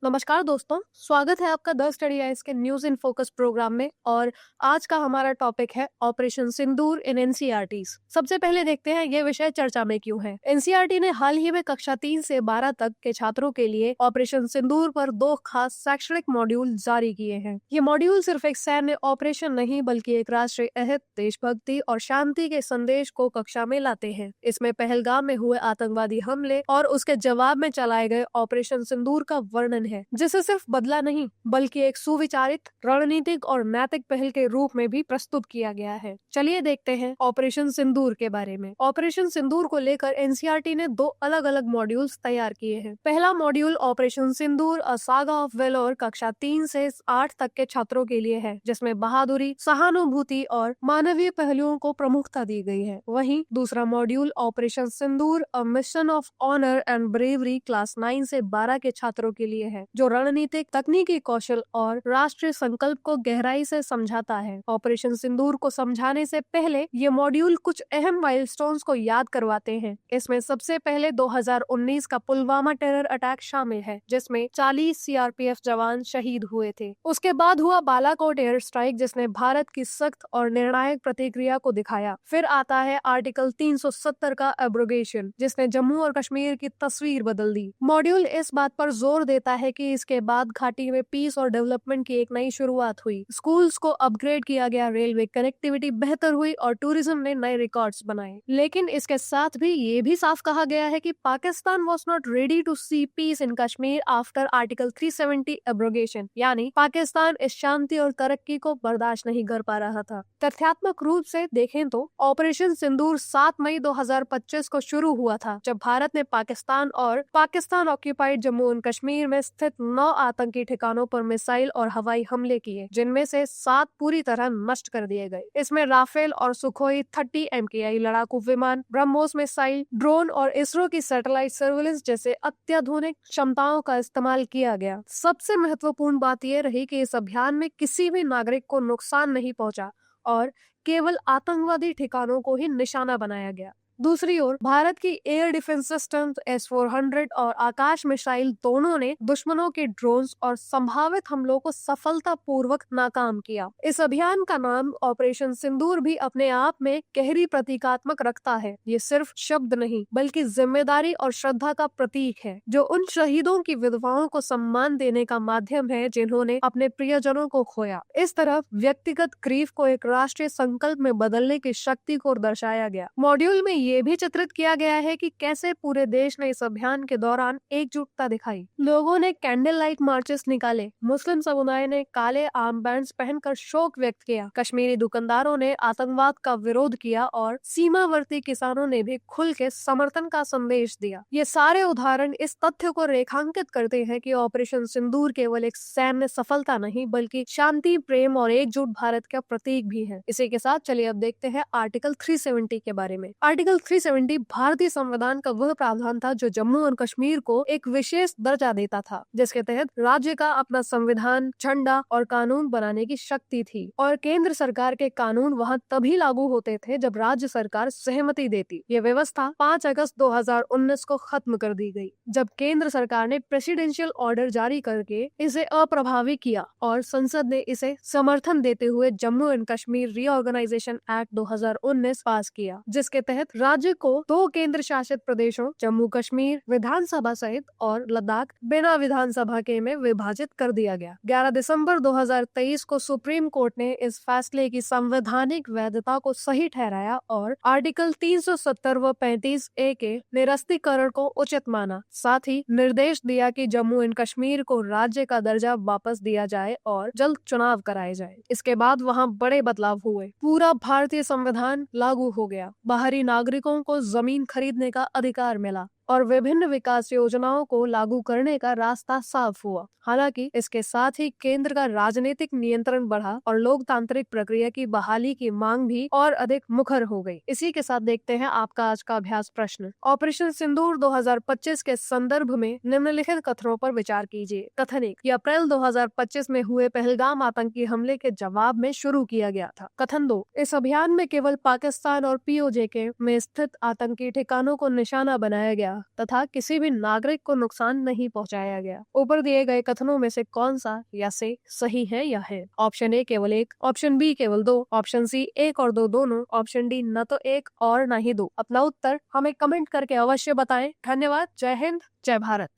नमस्कार दोस्तों, स्वागत है आपका द स्टडी आइज के न्यूज इन फोकस प्रोग्राम में। और आज का हमारा टॉपिक है ऑपरेशन सिंदूर इन एनसीईआरटीज। सबसे पहले देखते हैं ये विषय चर्चा में क्यों है। एनसीईआरटी ने हाल ही में कक्षा 3 से 12 तक के छात्रों के लिए ऑपरेशन सिंदूर पर 2 खास शैक्षणिक मॉड्यूल जारी किए हैं। ये मॉड्यूल सिर्फ एक सैन्य ऑपरेशन नहीं बल्कि एक राष्ट्रीय अहद, देशभक्ति और शांति के संदेश को कक्षा में लाते हैं। इसमें पहलगाम में हुए आतंकवादी हमले और उसके जवाब में चलाए गए ऑपरेशन सिंदूर का वर्णन है, जिसे सिर्फ बदला नहीं बल्कि एक सुविचारित, रणनीतिक और नैतिक पहल के रूप में भी प्रस्तुत किया गया है। चलिए देखते हैं ऑपरेशन सिंदूर के बारे में। ऑपरेशन सिंदूर को लेकर एनसीईआरटी ने 2 अलग-अलग मॉड्यूल्स तैयार किए हैं। पहला module operation Sindoor a saga of valour कक्षा 3 से 8 तक के छात्रों के लिए है, जिसमें बहादुरी, सहानुभूति और मानवीय पहलुओं को प्रमुखता दी गई है। वहीं दूसरा module operation Sindoor a mission of honour and bravery class 9 से 12 के छात्रों के लिए है, जो रणनीतिक, तकनीकी कौशल और राष्ट्रीय संकल्प को गहराई से समझाता है। ऑपरेशन सिंदूर को समझाने से पहले ये मॉड्यूल कुछ अहम माइलस्टोन्स को याद करवाते हैं। इसमें सबसे पहले 2019 का पुलवामा टेरर अटैक शामिल है, जिसमें 40 सीआरपीएफ जवान शहीद हुए थे। उसके बाद हुआ बालाकोट एयर स्ट्राइक, जिसने भारत की सख्त और निर्णायक प्रतिक्रिया को दिखाया। फिर आता है आर्टिकल 370 का एब्रोगेशन, जिसने जम्मू और कश्मीर की तस्वीर बदल दी। मॉड्यूल इस बात पर जोर देता है कि इसके बाद घाटी में पीस और डेवलपमेंट की एक नई शुरुआत हुई। स्कूल्स को अपग्रेड किया गया, रेलवे कनेक्टिविटी बेहतर हुई और टूरिज्म ने नए रिकॉर्ड्स बनाए। लेकिन इसके साथ भी ये भी साफ कहा गया है कि Pakistan was not ready to see peace in Kashmir after article 370 abrogation, यानी पाकिस्तान इस शांति और तरक्की को बर्दाश्त नहीं कर पा रहा था। तथ्यात्मक रूप से देखें तो ऑपरेशन सिंदूर 7 मई 2025 को शुरू हुआ था, जब भारत ने पाकिस्तान और पाकिस्तान ऑक्यूपाइड जम्मू एंड कश्मीर में स्थित 9 आतंकी ठिकानों पर मिसाइल और हवाई हमले किए, जिनमें से 7 पूरी तरह नष्ट कर दिए गए। इसमें राफेल और सुखोई 30 MKI लड़ाकू विमान, ब्रह्मोस मिसाइल, ड्रोन और इसरो की सैटेलाइट सर्विलेंस जैसे अत्याधुनिक क्षमताओं का इस्तेमाल किया गया। सबसे महत्वपूर्ण बात यह रही कि इस अभियान में किसी भी नागरिक को नुकसान नहीं पहुंचा और केवल आतंकवादी ठिकानों को ही निशाना बनाया गया। दूसरी ओर भारत की एयर डिफेंस सिस्टम S-400 और आकाश मिसाइल दोनों ने दुश्मनों के ड्रोन्स और संभावित हमलों को सफलतापूर्वक नाकाम किया। इस अभियान का नाम ऑपरेशन सिंदूर भी अपने आप में गहरी प्रतीकात्मक रखता है। ये सिर्फ शब्द नहीं बल्कि जिम्मेदारी और श्रद्धा का प्रतीक है, जो उन शहीदों की विधवाओं को सम्मान देने का माध्यम है जिन्होंने अपने प्रियजनों को खोया। इस तरह व्यक्तिगत ग्रीफ को एक राष्ट्रीय संकल्प में बदलने की शक्ति को दर्शाया गया। मॉड्यूल में ये भी चित्रित किया गया है कि कैसे पूरे देश ने इस अभियान के दौरान एकजुटता दिखाई। लोगों ने कैंडल लाइट मार्चेस निकाले, मुस्लिम समुदाय ने काले आर्म बैंड्स पहनकर शोक व्यक्त किया, कश्मीरी दुकानदारों ने आतंकवाद का विरोध किया और सीमावर्ती किसानों ने भी खुल के समर्थन का संदेश दिया। ये सारे उदाहरण इस तथ्य को रेखांकित करते हैं कि ऑपरेशन सिंदूर केवल एक सैन्य सफलता नहीं बल्कि शांति, प्रेम और एकजुट भारत का प्रतीक भी है। इसी के साथ चलिए अब देखते हैं आर्टिकल 370 के बारे में। आर्टिकल 370 भारतीय संविधान का वह प्रावधान था जो जम्मू और कश्मीर को एक विशेष दर्जा देता था, जिसके तहत राज्य का अपना संविधान, झंडा और कानून बनाने की शक्ति थी और केंद्र सरकार के कानून वहां तभी लागू होते थे जब राज्य सरकार सहमति देती। ये व्यवस्था 5 अगस्त 2019 को खत्म कर दी गई, जब केंद्र सरकार ने प्रेसिडेंशियल ऑर्डर जारी करके इसे अप्रभावी किया और संसद ने इसे समर्थन देते हुए Jammu and Kashmir reorganisation act 2019 pass किया, जिसके तहत राज्य को 2 केंद्र शासित प्रदेशों जम्मू कश्मीर विधानसभा सहित और लद्दाख बिना विधानसभा के में विभाजित कर दिया गया। 11 दिसंबर 2023 को सुप्रीम कोर्ट ने इस फैसले की संवैधानिक वैधता को सही ठहराया और आर्टिकल 370 व 35A के निरस्तीकरण को उचित माना। साथ ही निर्देश दिया कि जम्मू एंड कश्मीर को राज्य का दर्जा वापस दिया जाए और जल्द चुनाव कराए जाए। इसके बाद वहाँ बड़े बदलाव हुए। पूरा भारतीय संविधान लागू हो गया। बाहरी नागरिकों को जमीन खरीदने का अधिकार मिला और विभिन्न विकास योजनाओं को लागू करने का रास्ता साफ हुआ। हालांकि इसके साथ ही केंद्र का राजनीतिक नियंत्रण बढ़ा और लोकतांत्रिक प्रक्रिया की बहाली की मांग भी और अधिक मुखर हो गई। इसी के साथ देखते हैं आपका आज का अभ्यास प्रश्न। ऑपरेशन सिंदूर 2025 के संदर्भ में निम्नलिखित कथनों पर विचार कीजिए। कथन 1, ये अप्रैल 2025 में हुए पहलगाम आतंकी हमले के जवाब में शुरू किया गया था। कथन 2, इस अभियान में केवल पाकिस्तान और POJ के में स्थित आतंकी ठिकानों को निशाना बनाया गया गया तथा किसी भी नागरिक को नुकसान नहीं पहुंचाया गया। ऊपर दिए गए कथनों में से कौन सा या से सही है या है? ऑप्शन ए केवल 1, ऑप्शन बी केवल 2, ऑप्शन सी 1 और 2 दोनों, ऑप्शन डी न तो 1 और न ही 2। अपना उत्तर हमें कमेंट करके अवश्य बताएं। धन्यवाद। जय हिंद, जय भारत।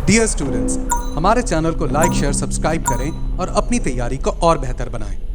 डियर स्टूडेंट्स, हमारे चैनल को लाइक, शेयर, सब्सक्राइब करें और अपनी तैयारी को और बेहतर बनाएं।